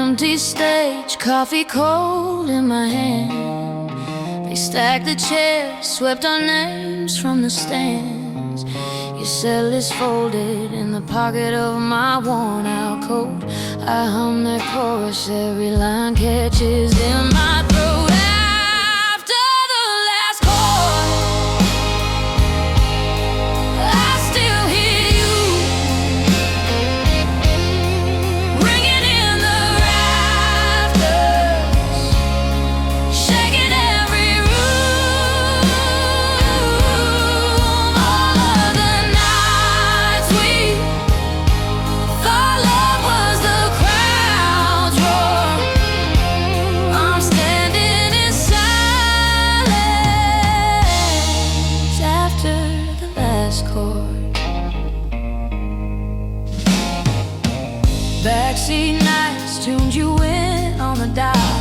empty stage, coffee cold in my hand. They stacked the chairs, swept our names from the stands. Your cell is folded in the pocket of my worn out coat. I hum that chorus, every line catches in my throat. After the last chord, I still hear you ringing in the rafters, shaking every room. All of the nights we thought love was the crowd's roar. I'm standing in silence after the last chord. Backseat nights tuned you in on the dial.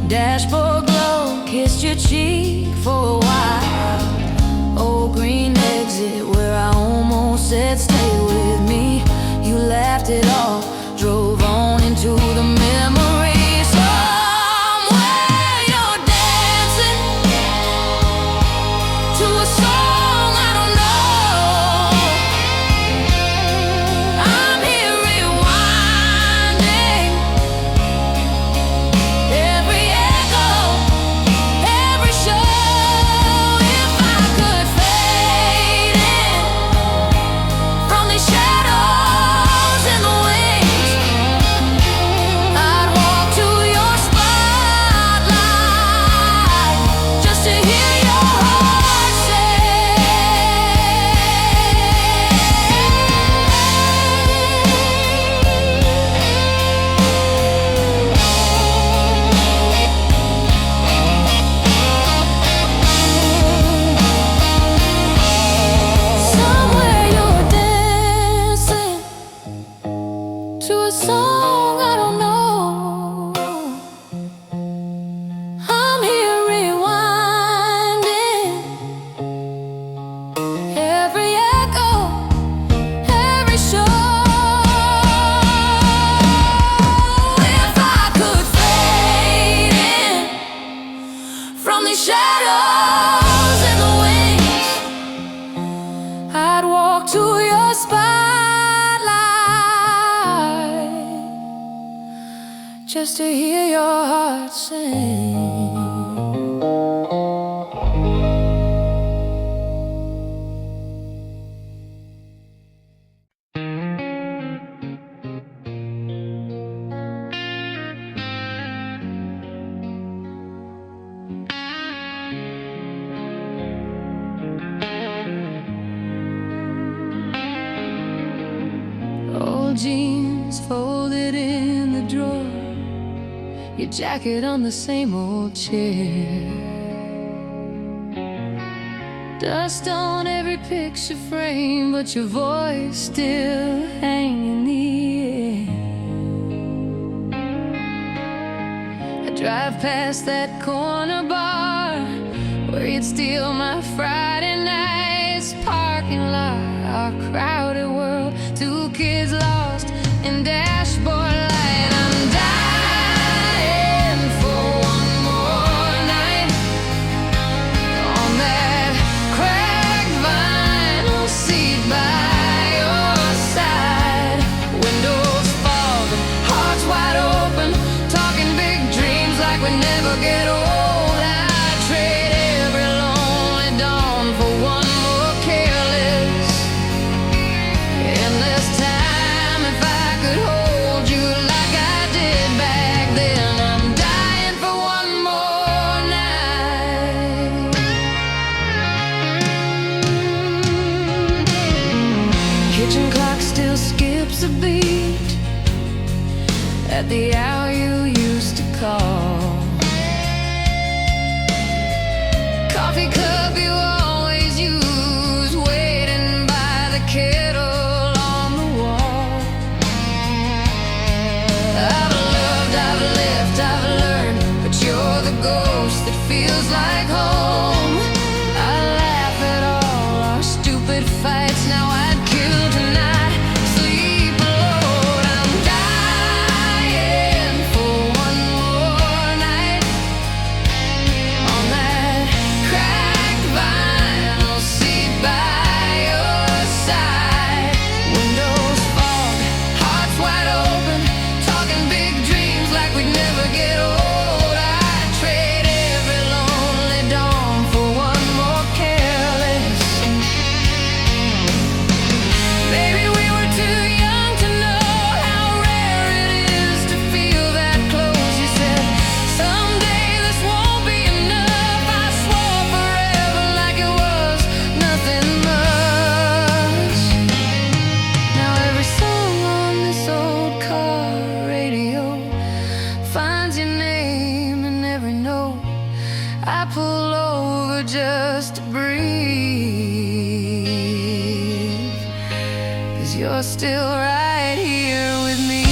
Dashboard glow kissed your cheek for a while. Old green exit where I almost said stay with me. You laughed it off, drove on into the memory. Somewhere you're dancing to a song I don't know. I'm here rewinding every echo, every show. If I could fade in from the shadows and the wings, I'd walk to your spotlight just to hear your heart Somewhere you're dancing to a song I don't know. I'm here rewinding every echo, every show. If I could fade in from the shadows and the wings, I'd walk to your spotlight just to hear your heart sing. Old jeans folded in the drawer, your jacket on the same old chair. Dust on every picture frame, but your voice still hanging in the air. I drive past that corner bar where you'd steal my Friday nights. Parking lot, our crowded world, two kids lost in dashboard light. I'm dying for one more night on that cracked vinyl seat by your side. Windows fog, hearts wide open, talking big dreams like we never get old. I'd trade every lonely dawn for one more careless, endless time. If I could hold you like I did back then, I'm dying for one more night. Kitchen clock still skips a beat at the hour you used to call. Coffee cup you always use, waiting by the kettle on the wall. I've loved, I've left, I've learned, but you're the ghost that feels like home. I laugh at all our stupid fights, now I'd kill tonight, sleep alone. I'm dying you're still right here with me.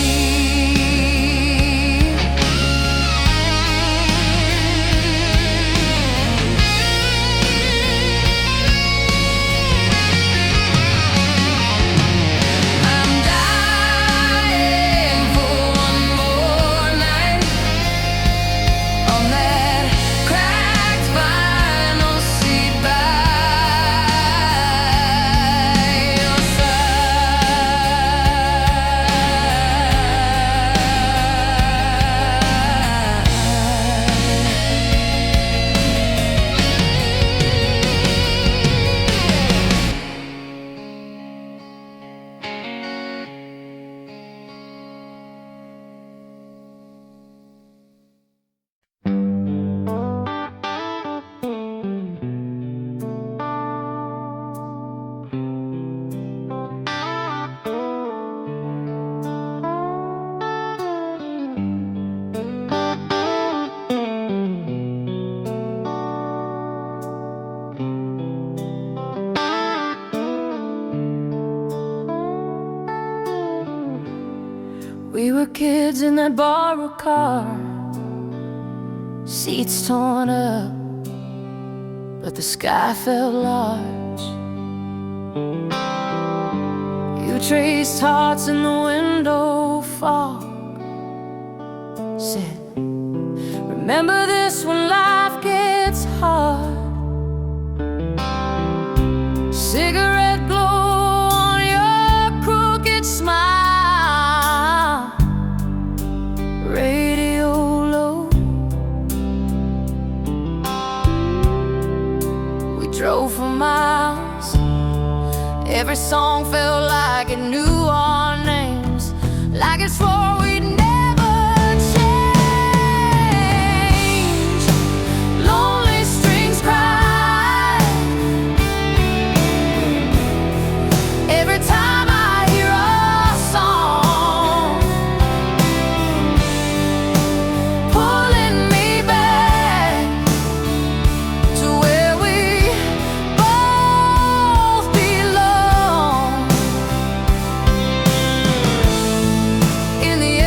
I'm dying for one more night on that cracked vinyl seat by your We were kids in that borrowed car, seats torn up, but the sky felt large. You traced hearts in the window fog, said, remember this when life gets hard. Cigarette glow on your crooked smile, radio low. We drove for miles, every song felt like it knew our names, like it swore we'd never change. Lonely strings cry every time I hear a song, pulling me back to where we both belong. In the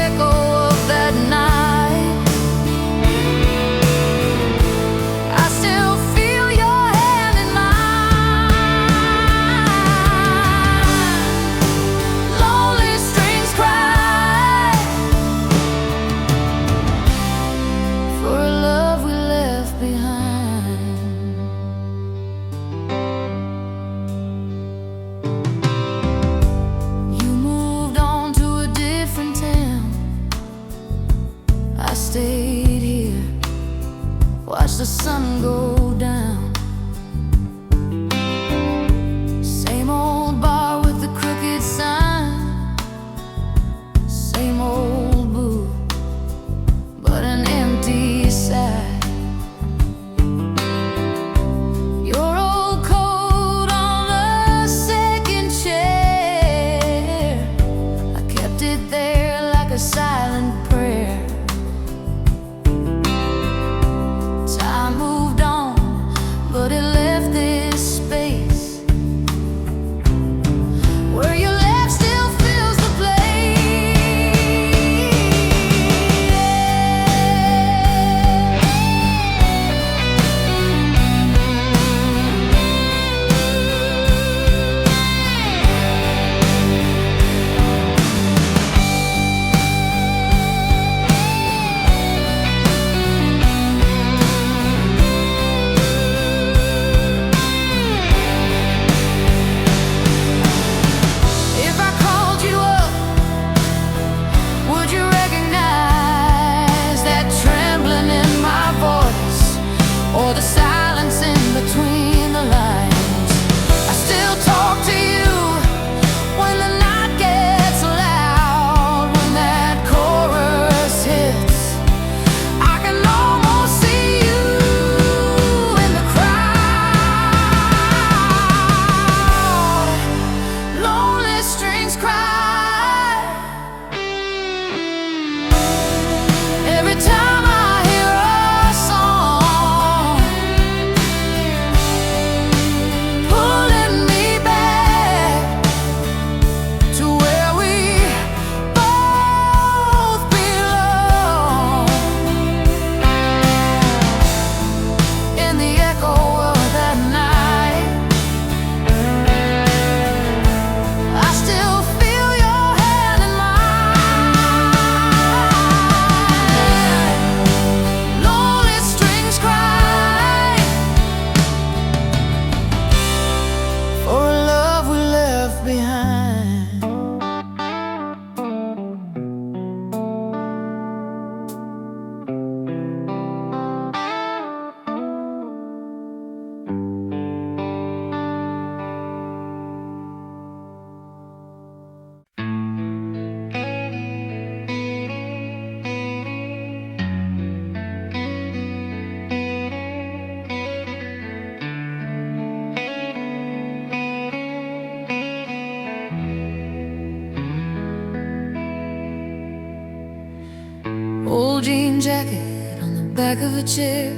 Old jean jacket on the back of a chair,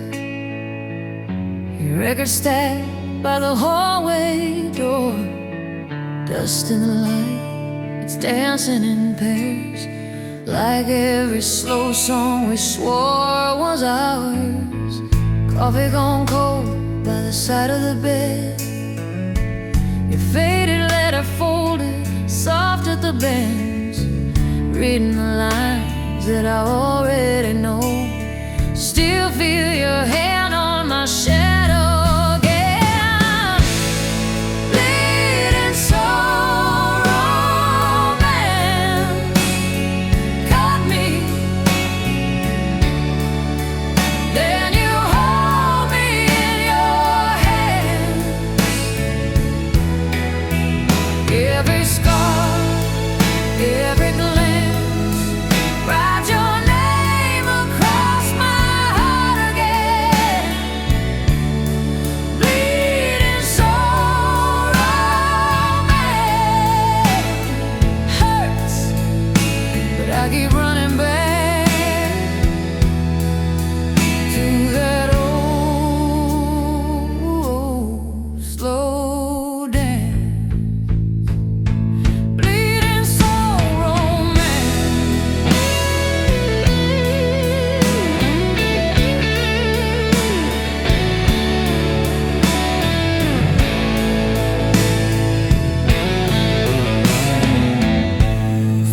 your record stacked by the hallway door. Dust in the light, it's dancing in pairs, like every slow song we swore was ours. Coffee gone cold by the side of the bed, your faded letter folded soft at the bends, reading the lines that I already know. Still feel your hand on my shadow again. Bleeding soul romance caught me. Then you hold me in your hands. Every scar, every glance, write your name across my heart again. Bleeding soul romance hurts, but I keep running back to that old slow dance. Bleeding soul romance.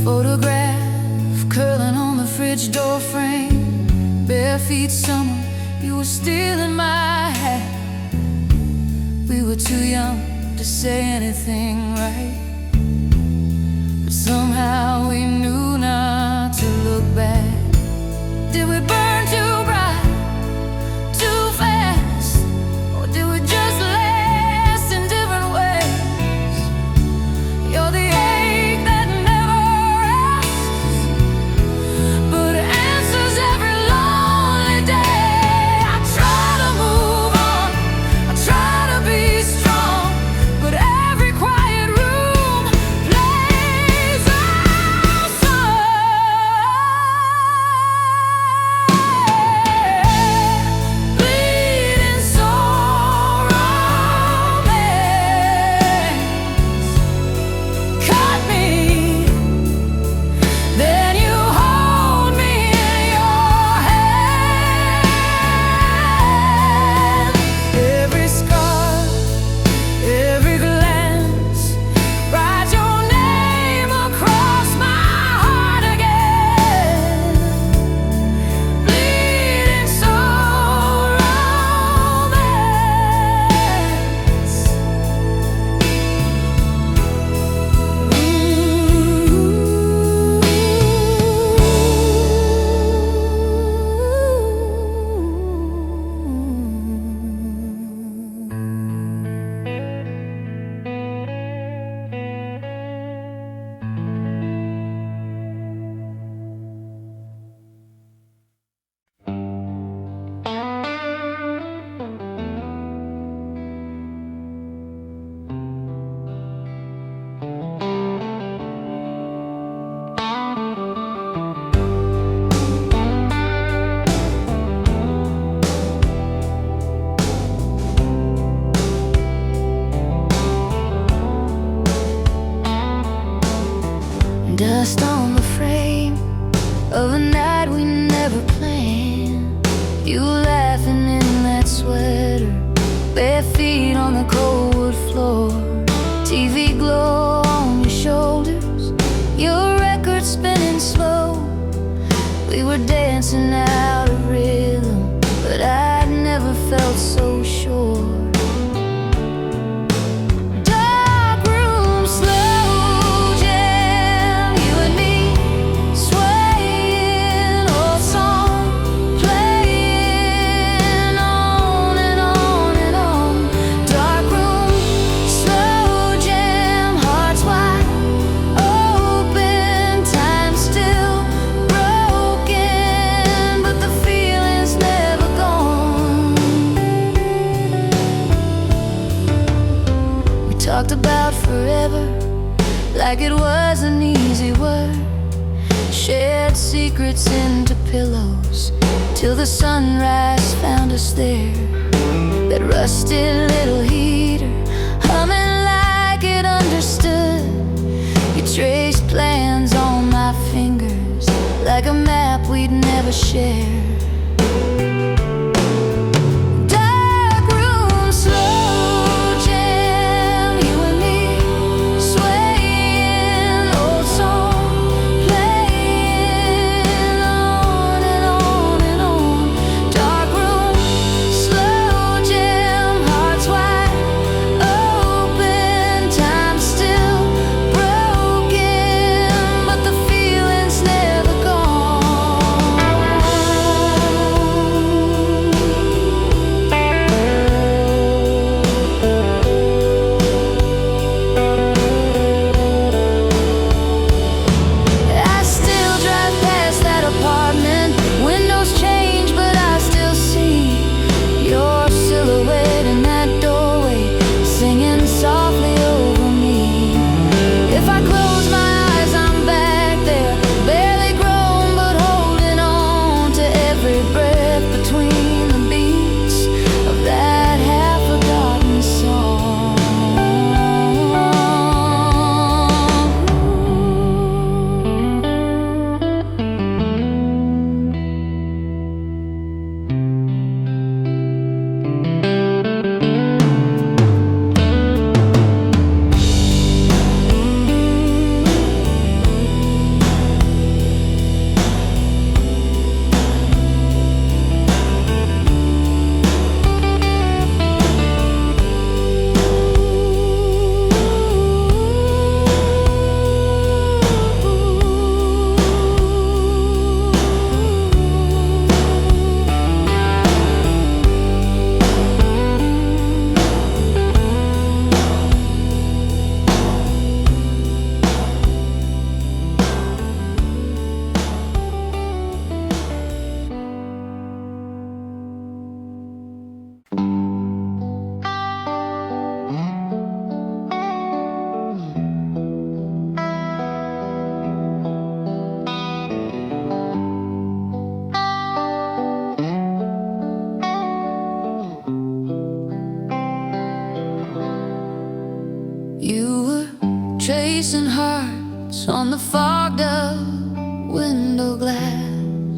Photograph curling on the fridge door frame, bare feet summer, you were still in my hat. We were too young to say anything right, but somehow we knew not to look back. Did we burn too bright, too fast, or did we just last in different ways? You're the ache that never rests, but answers every lonely day. I try to move on, I try to be strong, but every quiet room plays our song. Bleeding soul romance caught me. Then you hold me in your hand. Every scar, every glance, write your name across my heart again. Bleeding soul romance. Dust on the frame of a night we never planned. You laughing in that sweater, bare feet on the cold wood floor, TV glow on your shoulders, your record spinning slow. We were dancing out of rhythm, but I'd never felt so sure. Dark room, slow jam, you and me swaying, old song playing on and on and on. Dark room, slow jam, hearts wide open, time still broken, but the feeling's never gone. We talked about forever like it was an easy word. shared secrets into pillows, till the sunrise found us there. That rusted little heater, humming like it understood. You traced plans on my fingers, like a map we'd never share. Chasing hearts on the fogged up window glass.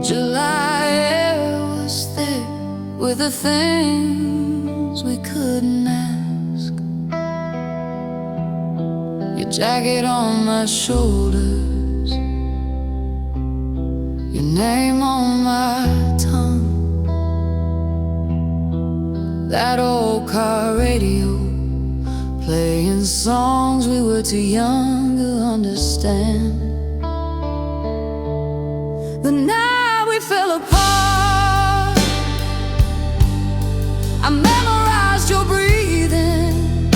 July air was thick with the things we couldn't ask. Your jacket on my shoulders, your name on my tongue. That old car radio playing songs we were too young to understand. The night we fell apart, I memorized your breathing.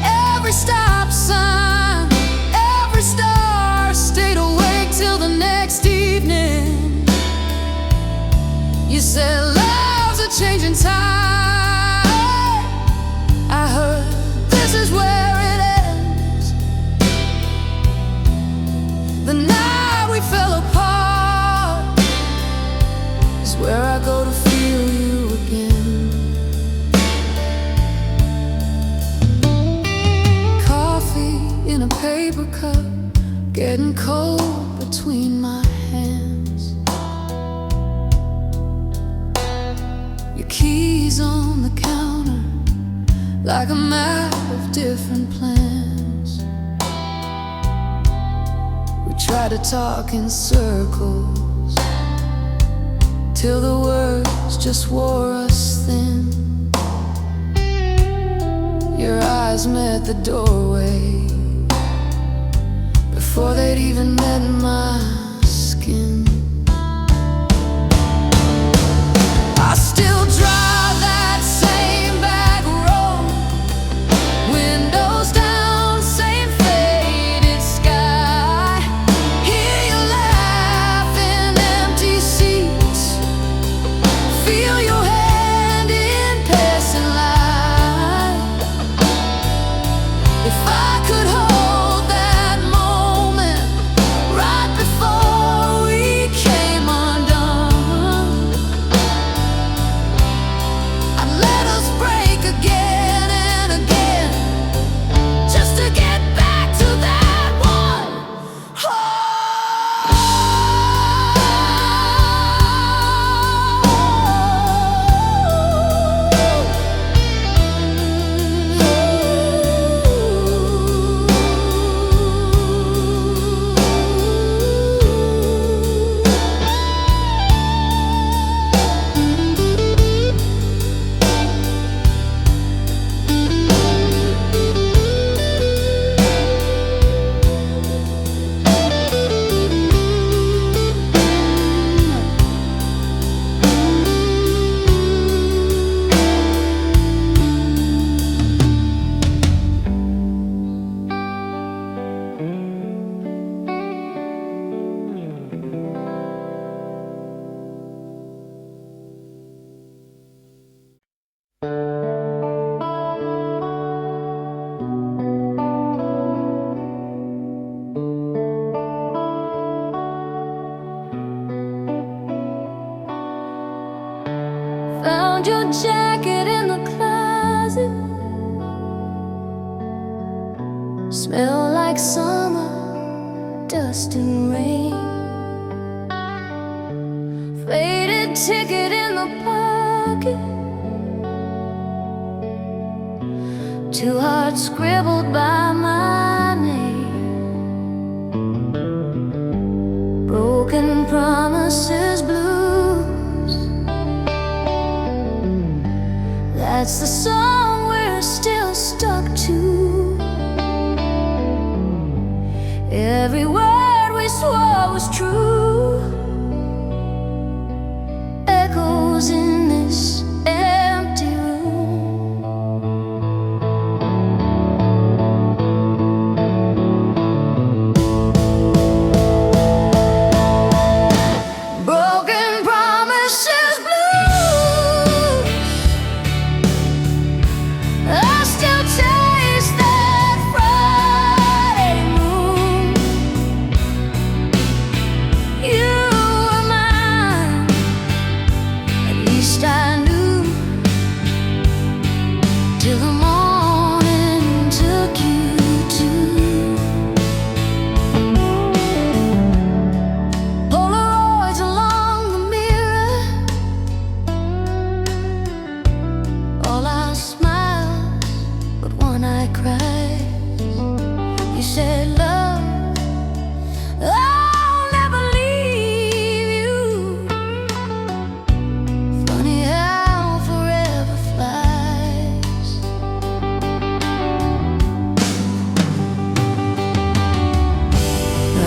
Every stop sign, every star, stayed awake till the next evening. You said love's a changing tide. I heard this is where it ends. The night we fell apart is where I go to feel you again. Coffee in a paper cup, getting cold between my hands. Your keys on the counter, like a map of different plans. We tried to talk in circles till the words just wore us thin. Your eyes met the doorway before they'd even met my skin. I still drive that same back road, windows down, same faded sky. Hear you laugh in empty seats, feel your hand in passing light. dust and rain. Faded ticket in the pocket, two hearts scribbled by my name. Broken promises, blues. That's the song we're still stuck to. Every word we swore was true echoes in this empty room. Broken promises, blues. I still taste that Friday moon. You were mine, at least I knew, till the morning took you to Polaroids along the mirror. All our smiles, but one I cried. You said, love, I'll never leave you. Funny how forever flies.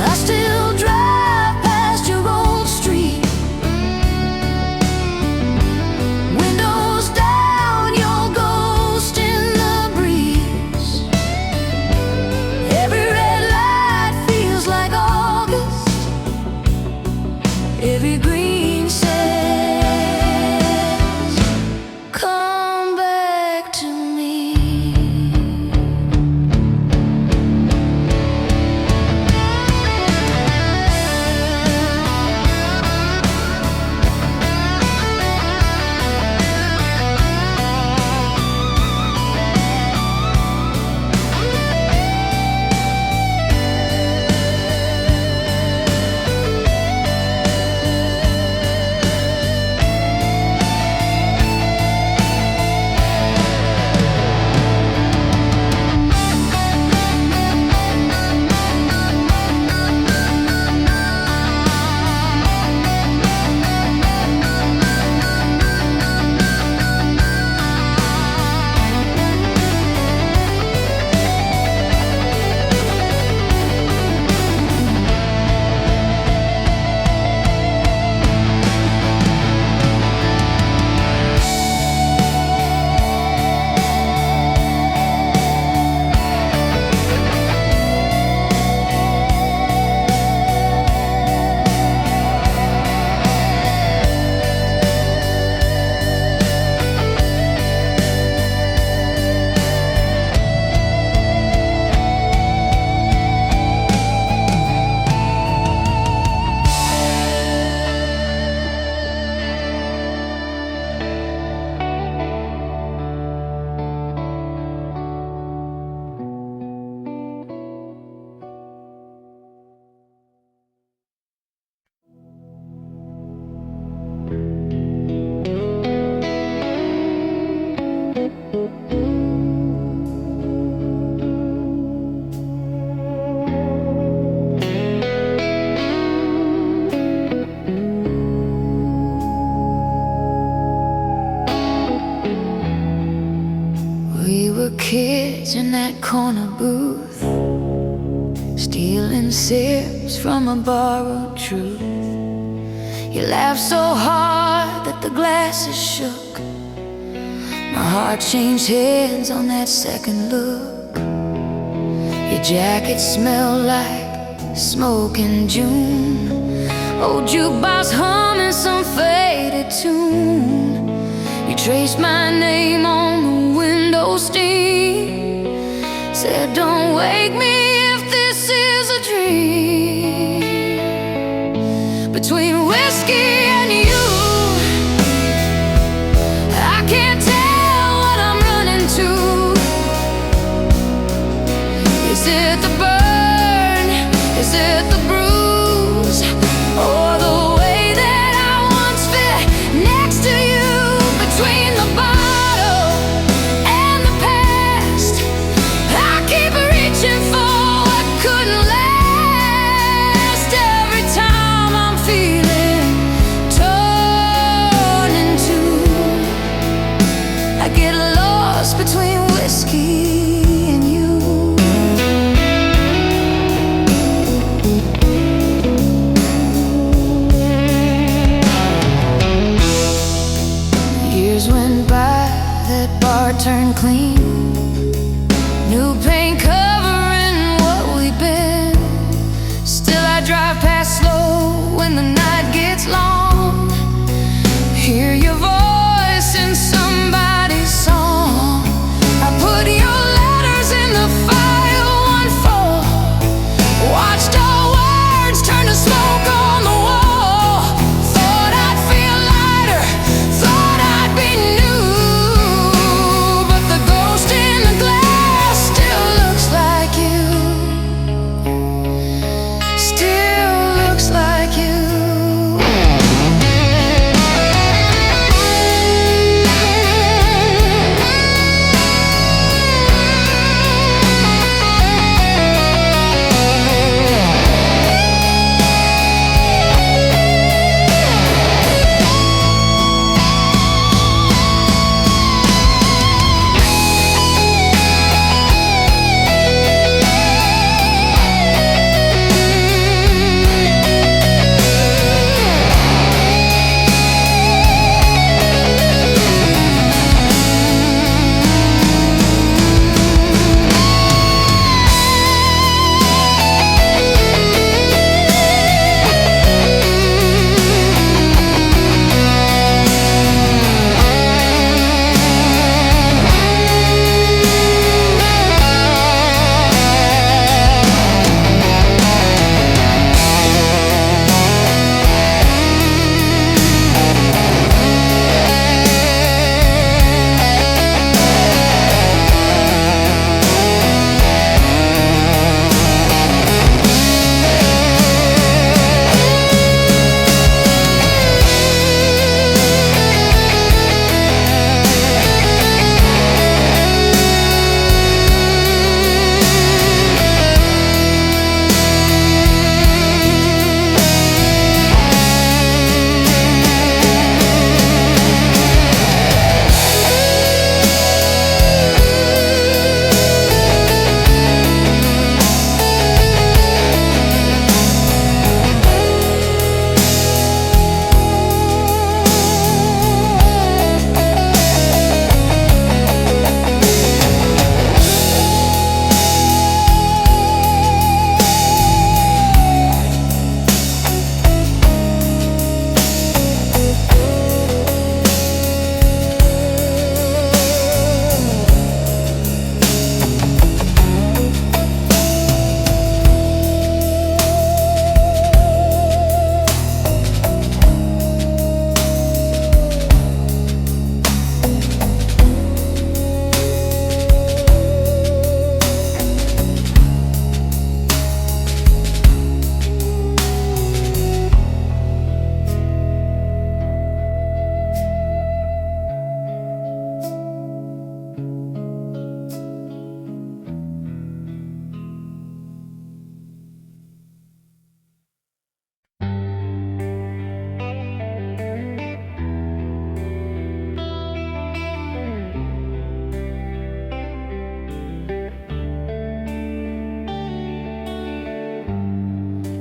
I still drive past your old street, windows down, your ghost in the breeze. Every red light feels like August. Every green says, come back to me. We were kids in that corner booth, stealing sips from a borrowed truth. You laughed so hard that the glasses shook. My heart changed hands on that second look. Your jacket smelled like smoke in June. Old jukebox humming some faded tune. You traced my name on the window steam. Said, don't wake me if this is a dream. Between whiskey and you, I can't tell what I'm running to. Is it the burn? Is it the that bar turned clean. New paint covering what we've been. Still I drive past slow when the night gets long. Hear your voice in somebody's song. I put your letters in the file, one for. Watched our words turn to smoke on the wall. Thought I'd feel lighter, thought I'd be new. But the ghost in the glass still looks like you. Still looks like you.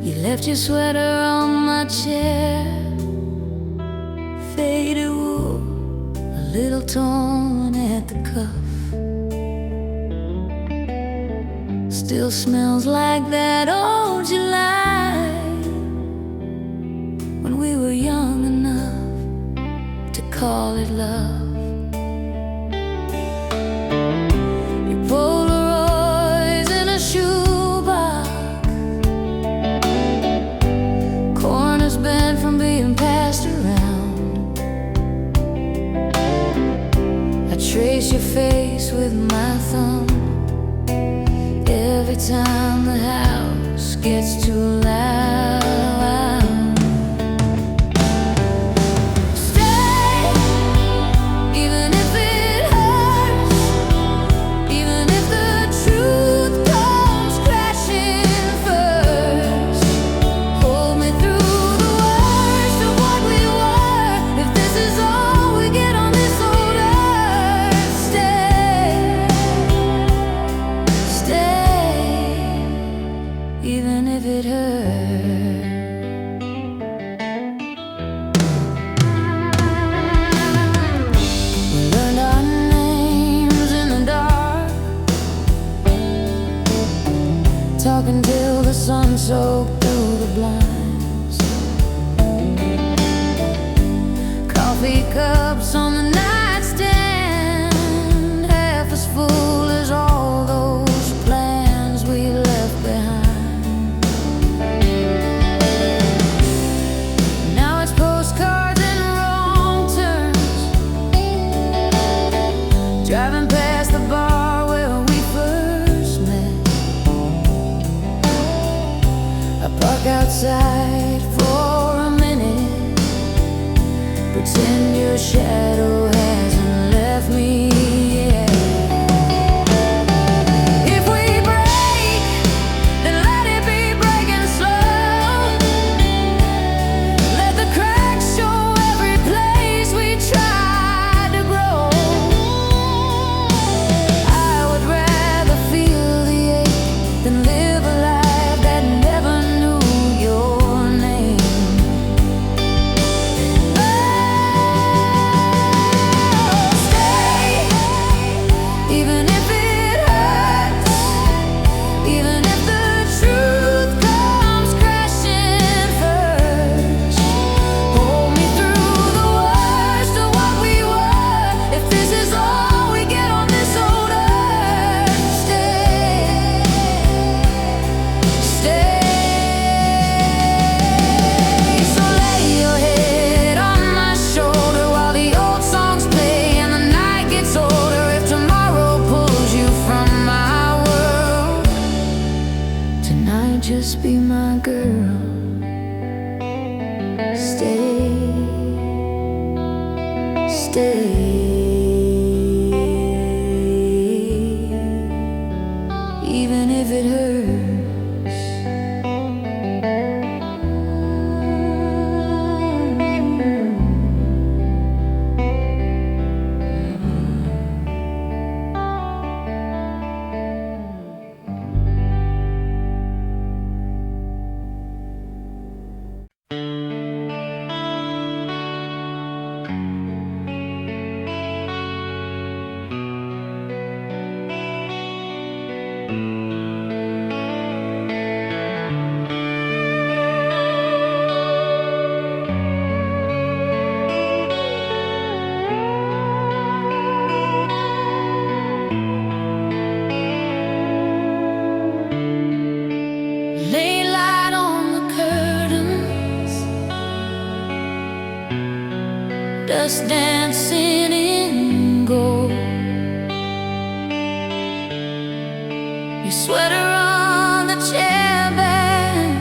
You left your sweater on my chair, faded wool, a little torn at the cuff. Still smells like that old July, when we were young enough to call it love. Your Polaroids in a shoebox, corners bent from being passed around. I trace your face with my thumb every time the house gets too loud. Stay, even if it hurts, even if the truth comes crashing first. Hold me through the worst of what we were, if this is all we get on this old earth. Stay, even if it hurts. soaked through the blinds. Coffee cups on the nightstand, half as full as all those plans we left behind. Now it's postcards and wrong turns, driving past the bar where we first met. I park outside for a minute, pretend your shadow hasn't left me yet. If we break, then let it be breaking slow. Let the cracks show every place we tried to grow. I would rather feel the ache than live a life that never knew your name. Stay, even if it hurts, even if the truth comes crashing first. Hold me through the worst of what we were, if this is all we get on this old earth. Stay, so lay your head on my shoulder while the old songs play and the night gets older. If tomorrow pulls you from my world, tonight just be my girl. Stay, even if it hurts. Lay light on the curtains, dust dancing in gold. Your sweater on the chair back,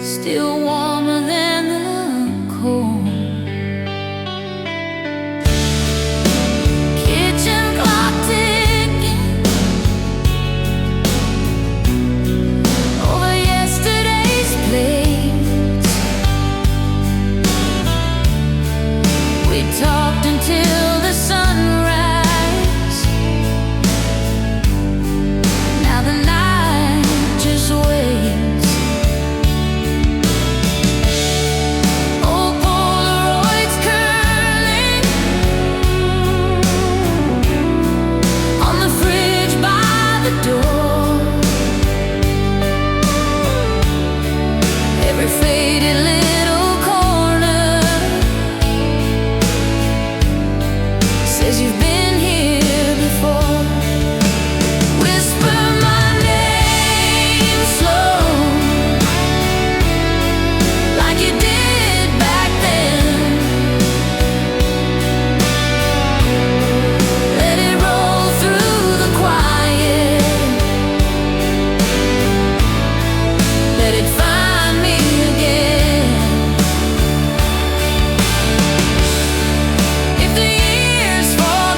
still warmer than the cold. Kitchen clock ticking over yesterday's plates. We talked until the sunrise. Now the night just waits. Old Polaroids curling on the fridge by the door. Every faded little corner says you've been here before. Whisper my name slow, like you did back then. Let it roll through the quiet, let it find me again. If the years fall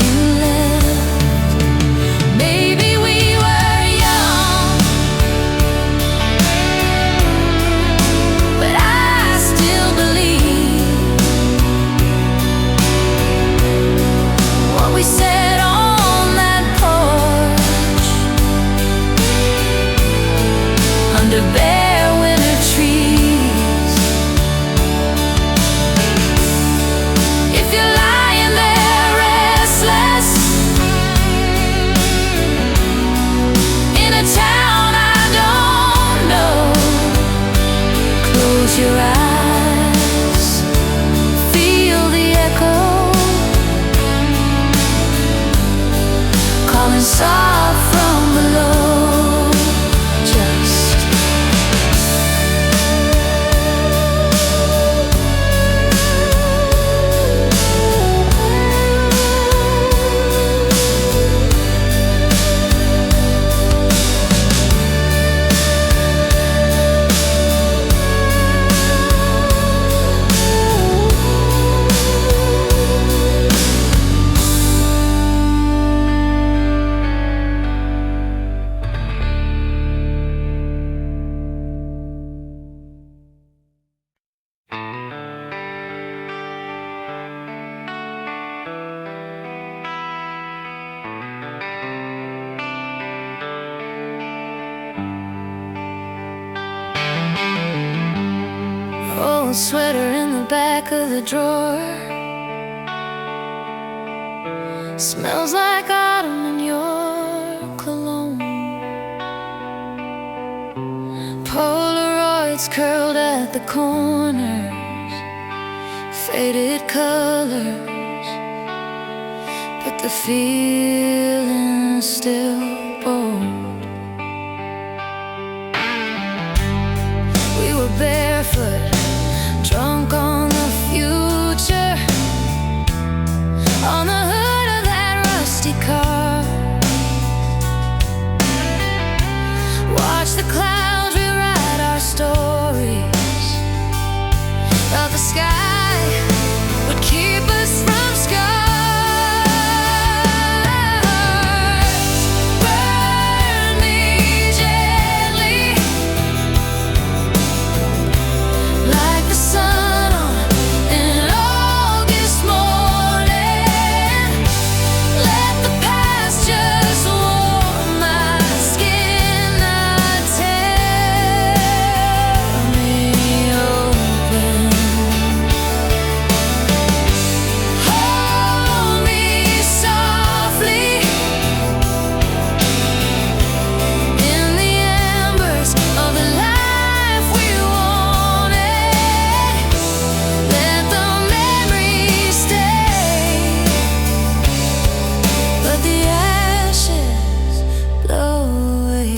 you left. Maybe we were young, but I still believe what we said on that porch under bare winter trees. If you're lying there restless in a town I don't know, close your eyes, feel the echo calling soft from below. Just old sweater in the back of the drawer smells like autumn in your cologne. Polaroids curled at the corners, faded colors, but the feeling's still bold. We were barefoot, drunk on the future, on the hood of that rusty car. Watch the clouds rewrite our stories. Thought the sky would keep us from scars. Burn me gently, like the sun on an August morning. Let the past just warm my skin, not tear me open. Hold me softly in the embers of the life we wanted. Let the memories stay, but the ashes blow away.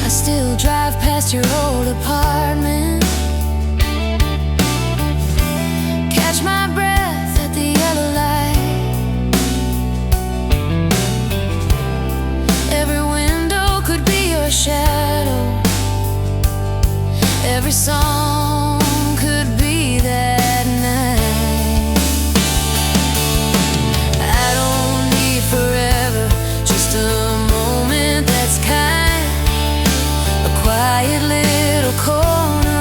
I still drive past your old apartment, catch my breath at the yellow light. Every window could be your shadow, every song could be that night. I don't need forever, just a moment that's kind, a quiet little corner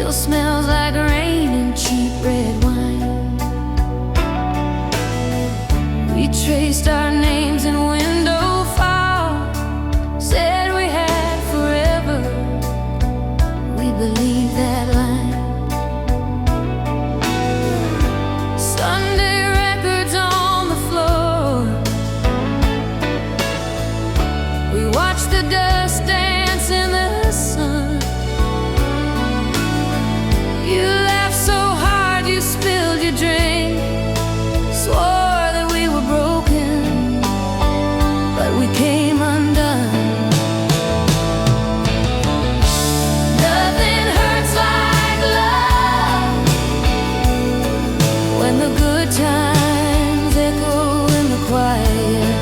still smells like rain and cheap red wine. We traced our names in window file, said we had forever. We believed that line. Sunday records on the floor, we watched the dust dance in the sun. You laughed so hard you spilled your drink, swore that we were broken, but we came undone. Nothing hurts like love, when the good times echo in the quiet.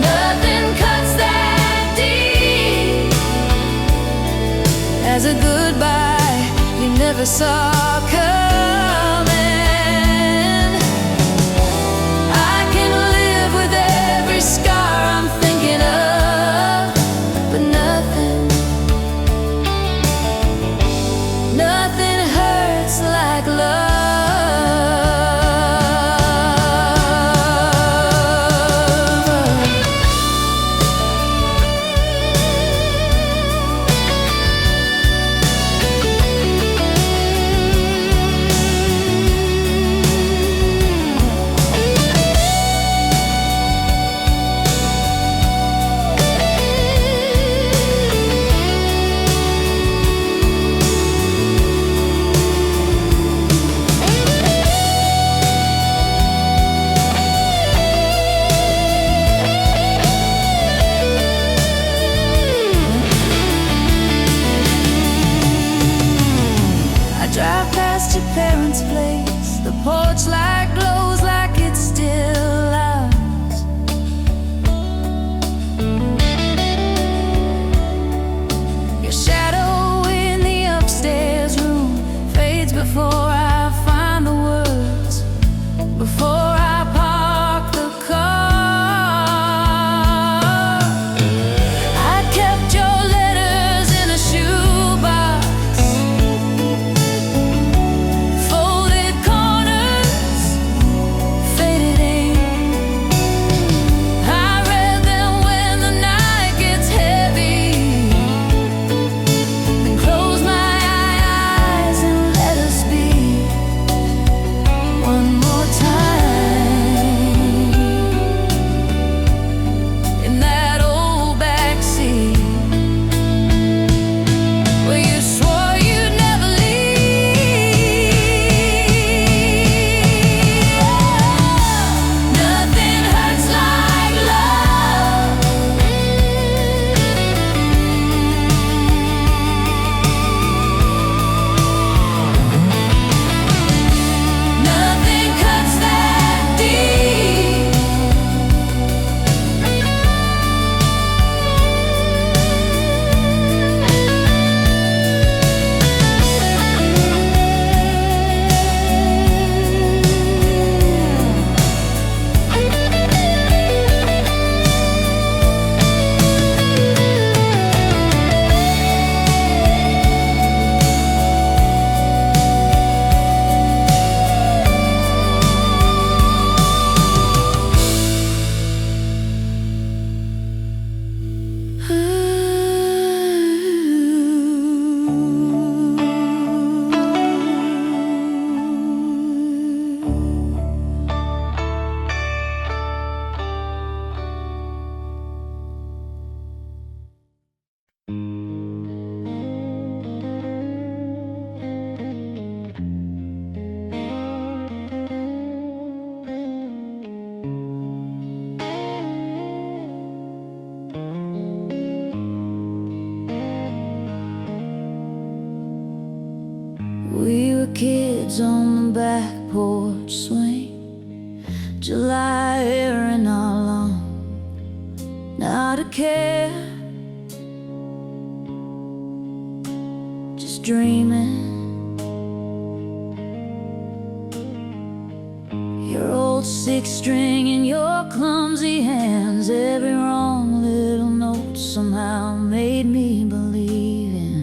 Nothing cuts that deep as a goodbye you never saw coming. I can live with every scar I'm thinking of, but nothing hurts like love. I drive past your parents' place, the porch light glows like it's still ours. Your shadow in the upstairs room fades before I find the words, before I park the car. I kept your letters in a shoebox, folded corners, faded ink. I read them when the night gets heavy, then close my eyes and let us be one more time in that old backseat where you swore you'd never leave. Nothing hurts like love, nothing cuts that deep. We were kids on the back porch swing, July air in our lawn, not a care, just dreaming. Your old six string in your clumsy hands, every wrong little note somehow made me believe in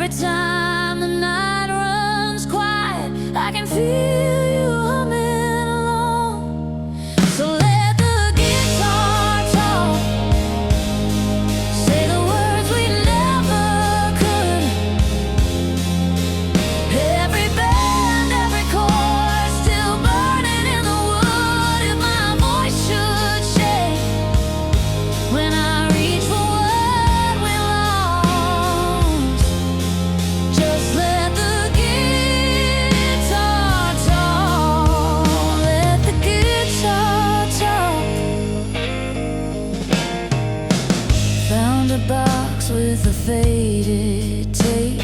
Every time the night runs quiet, I can feel you humming along. So let the guitar talk, say the words we never could. Every bend, every chord still burning in the wood. If my voice should shake when I reach for what we lost, just let the guitar talk. Let the guitar talk. Found a box with a faded tape,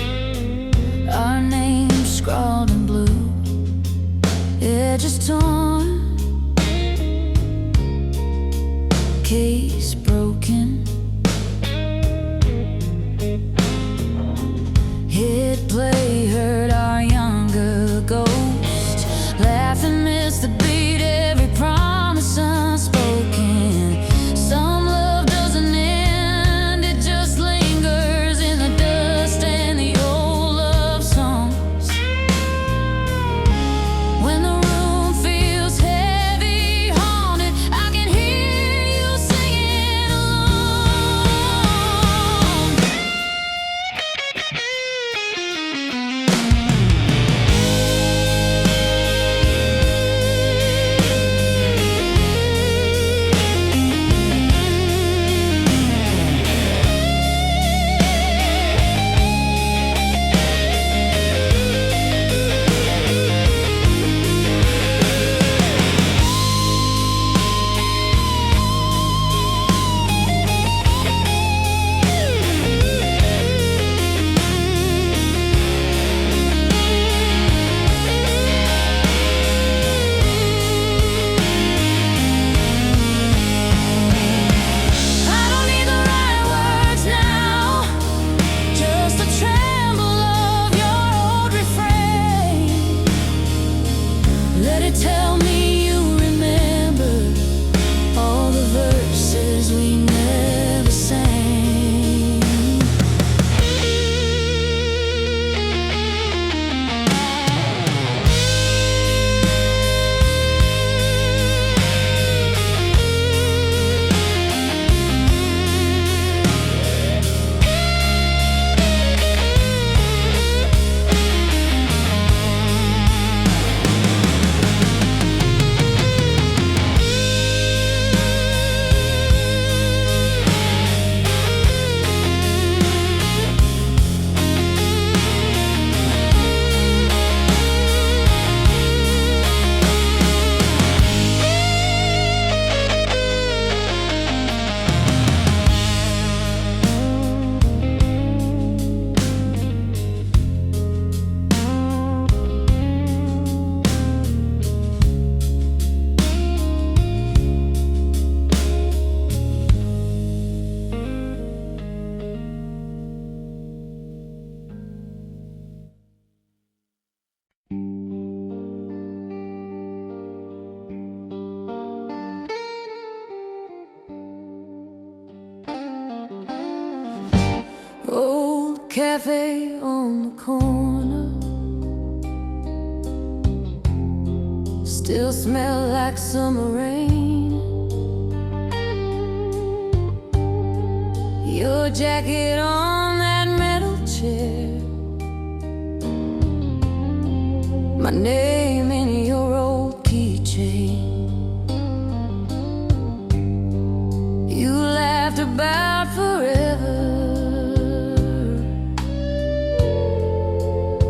our names scrawled in blue, edges torn, case broken. Hit play, heard our younger ghost laugh and miss the beat, every promise unspoken. Some love doesn't end, it just lingers in the dust and the old love songs. When the room feels heavy, haunted, I can hear you singing along. I don't need the right words now, just the tremble of your old refrain. Let it tell me you remember all the verses we never sang. Old cafe on the corner, still smell like summer rain. Your jacket on that metal chair, my name in your old keychain. You laughed about forever,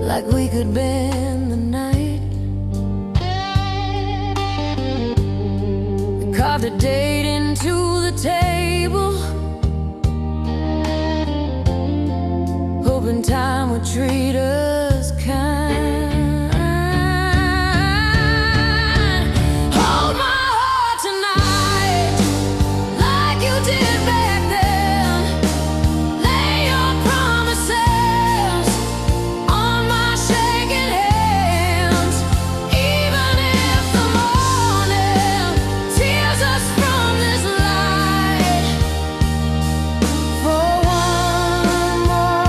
like we could bend the night. We carved a date into the table, hoping time would treat us kind. Hold my heart tonight, like you did back then. Lay your promises on my shaking hands. Even if the morning tears us from this light, for one more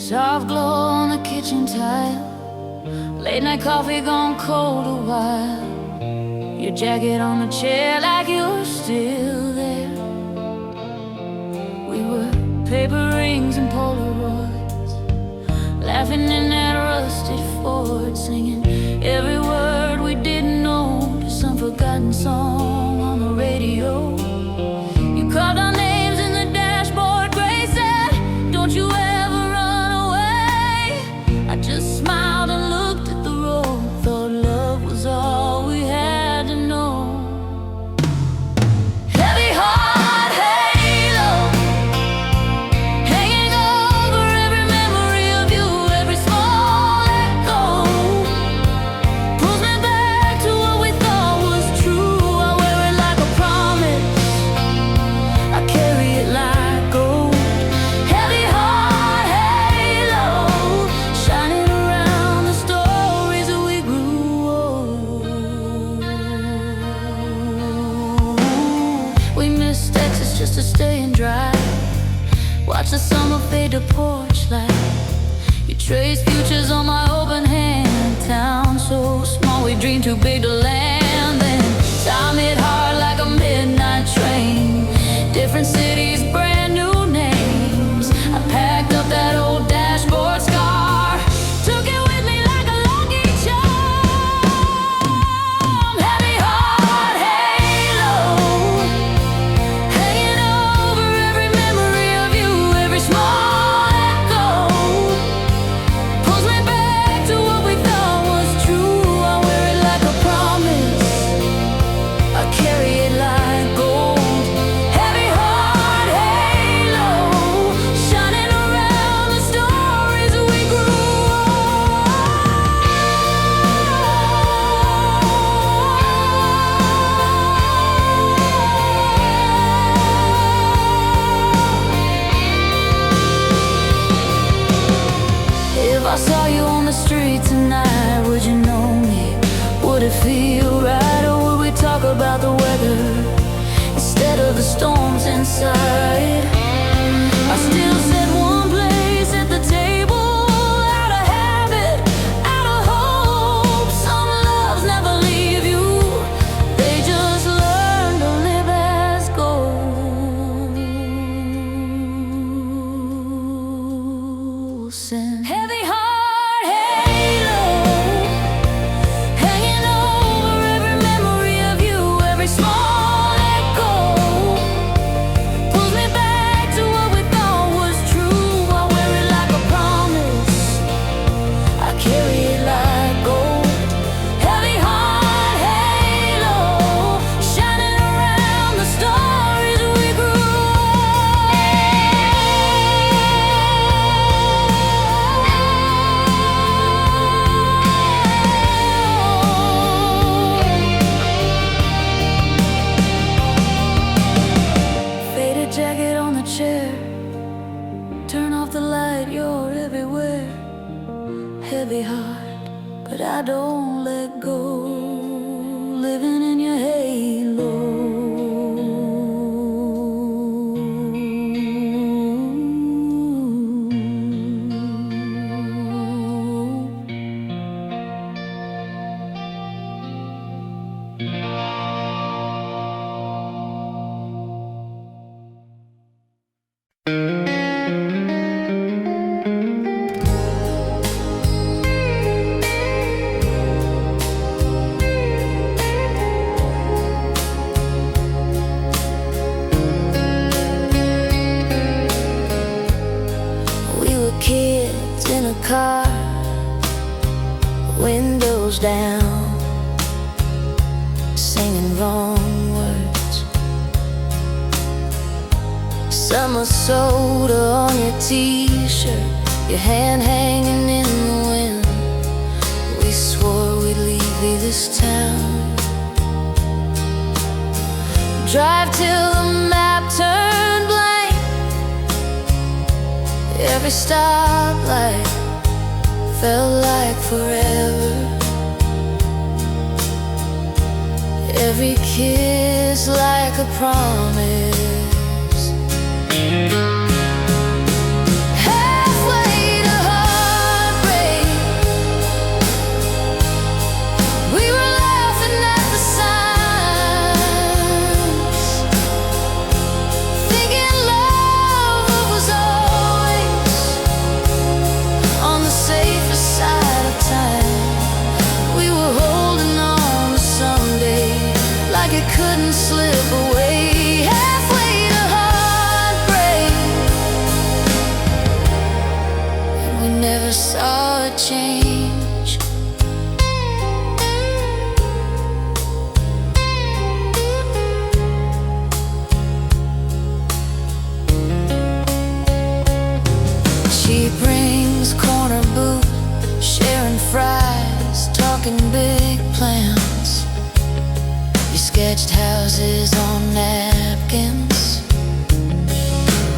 Soft glow on the kitchen tile, late night coffee gone cold a while. Your jacket on the chair like you're still there. We were paper rings and Polaroids, laughing in that rusted Ford, singing every word we didn't know to some forgotten song on the radio. You called our names in the dashboard, Grace said, "Don't you ever run away." I just smiled and looked at the road, thought love was all we had to know. Heavy heart halo hanging over every memory of you, every small echo pulls me back to what we thought was true. I wear it like a promise, I carry it like gold. Heavy heart halo shining around the stories that we grew old. We missed Texas just to stay and dry, watch the summer fade to porch light. You trace futures on my open hand. Town so small, we dream too big to land. Then time hit hard like a midnight train. Different cities, brand new names. I packed up that old dashboard scar, took it with me like a lucky charm. Heavy heart halo hanging over every memory of you, every small echo pulls me back to what we thought was true. I wear it like a promise, I carry it like gold. Heavy heart halo shining around the stories that we grew If I saw you on the street tonight, would you know me? Would it feel right, or would we talk about the weather instead of the storms inside? I still said one place at the table, out of habit, out of hope. Some loves never leave you, they just learn to live as ghosts. And heavy heart halo hanging over every memory of you, every small echo pulls me back to what we thought was true. I wear it like a promise, I carry it like gold. Heavy heart halo shining around the stories we grew Faded jacket on the chair, turn off the light, you're everywhere. Heavy heart, but I don't let go, living in your halo. We were kids in a car, windows down, singing wrong words. Summer soda on your t-shirt, your hand hanging in the wind. We swore we'd leave this town, drive till the map turned blank. Every stoplight felt like forever. Every kiss like a promise. Halfway to couldn't slip away. Halfway to heartbreak, and we never saw a change. Cheap rings, corner booth, sharing fries, talking big plans. You sketched houses on napkins,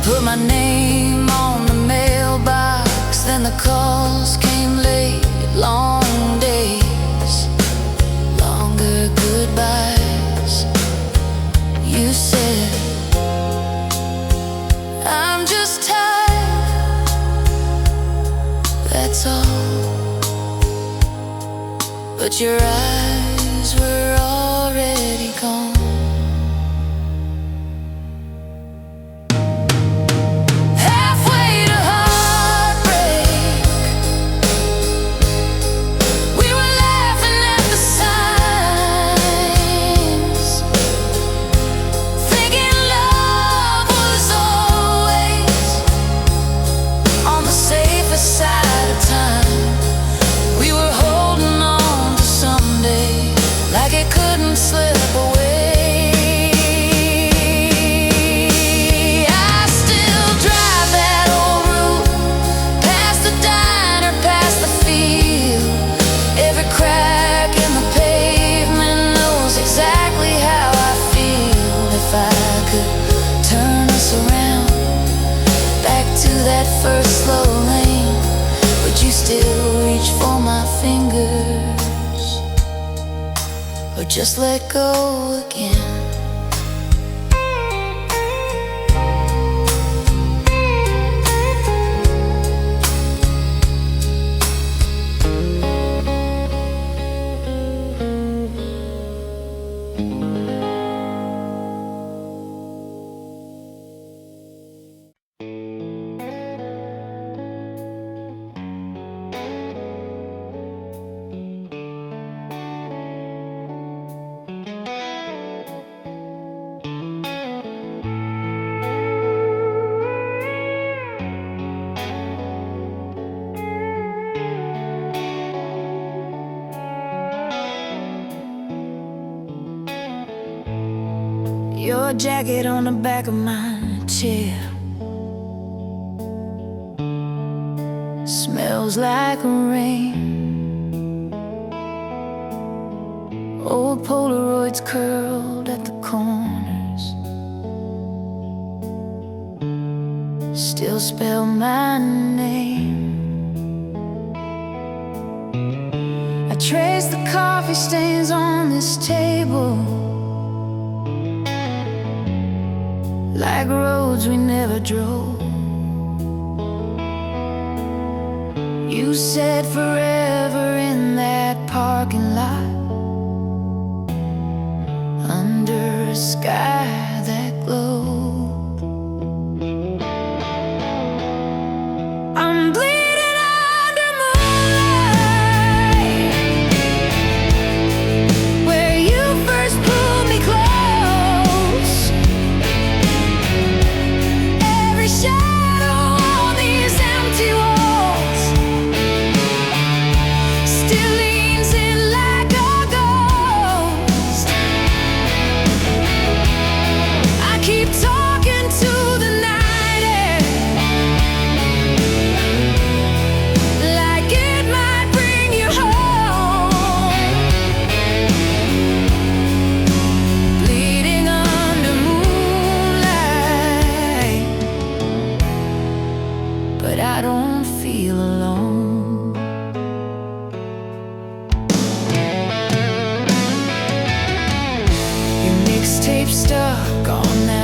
put my name on the mailbox. Then the calls came late, long days, longer goodbyes. You said, I'm just tired, that's all. But your eyes were already gone. Halfway to heartbreak, we were laughing at the signs, thinking love was always on the safer side of time. We were holding on to someday, like it couldn't slip away. I still drive that old route, past the diner, past the field. Every crack in the pavement knows exactly how I feel. If I could turn us around, back to that first slow lane, would you still reach for my fingers, or just let go again? Your jacket on the back of my chair smells like rain. Old Polaroids curled at the corners still spell my name. I trace the coffee stains on this table, like roads we never drove. You said forever in that parking lot, under a sky that glowed. I'm bleeding under moonlight, where you first pulled me close. Every shadow on these empty walls still leans in like a ghost. I keep talking to the night air, like it might bring you home. Bleeding under moonlight, but I don't feel alone. Your mixtape stuck on that